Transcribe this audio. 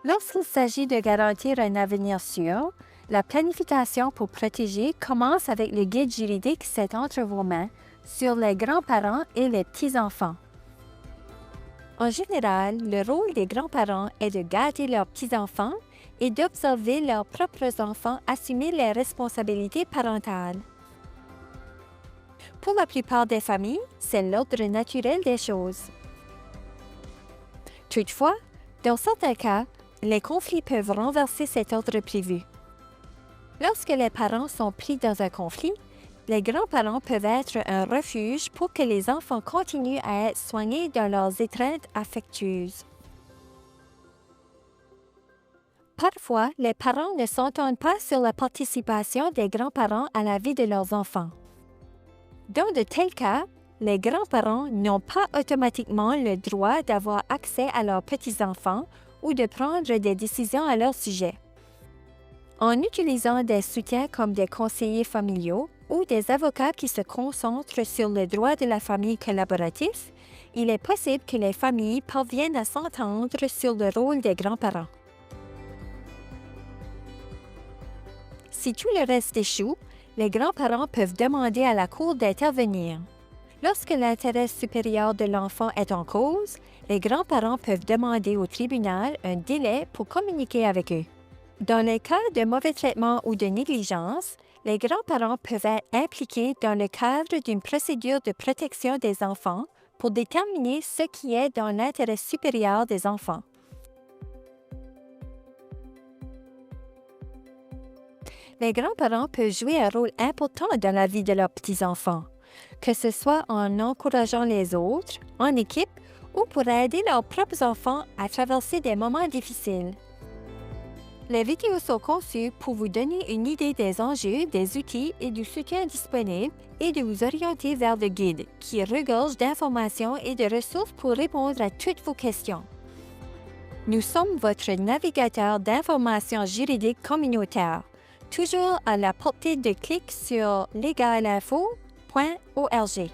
Lorsqu'il s'agit de garantir un avenir sûr, la planification pour protéger commence avec le guide juridique C'est entre vos mains sur les grands-parents et les petits-enfants. En général, le rôle des grands-parents est de garder leurs petits-enfants et d'observer leurs propres enfants assumer les responsabilités parentales. Pour la plupart des familles, c'est l'ordre naturel des choses. Toutefois, dans certains cas, les conflits peuvent renverser cet ordre prévu. Lorsque les parents sont pris dans un conflit, les grands-parents peuvent être un refuge pour que les enfants continuent à être soignés dans leurs étreintes affectueuses. Parfois, les parents ne s'entendent pas sur la participation des grands-parents à la vie de leurs enfants. Dans de tels cas, les grands-parents n'ont pas automatiquement le droit d'avoir accès à leurs petits-enfants ou de prendre des décisions à leur sujet. En utilisant des soutiens comme des conseillers familiaux ou des avocats qui se concentrent sur le droit de la famille collaboratif, il est possible que les familles parviennent à s'entendre sur le rôle des grands-parents. Si tout le reste échoue, les grands-parents peuvent demander à la Cour d'intervenir. Lorsque l'intérêt supérieur de l'enfant est en cause, les grands-parents peuvent demander au tribunal un délai pour communiquer avec eux. Dans les cas de mauvais traitement ou de négligence, les grands-parents peuvent être impliqués dans le cadre d'une procédure de protection des enfants pour déterminer ce qui est dans l'intérêt supérieur des enfants. Les grands-parents peuvent jouer un rôle important dans la vie de leurs petits-enfants, que ce soit en encourageant les autres, en équipe ou pour aider leurs propres enfants à traverser des moments difficiles. Les vidéos sont conçues pour vous donner une idée des enjeux, des outils et du soutien disponibles et de vous orienter vers le guide qui regorge d'informations et de ressources pour répondre à toutes vos questions. Nous sommes votre navigateur d'informations juridiques communautaires, toujours à la portée de clic sur legalinfo.org.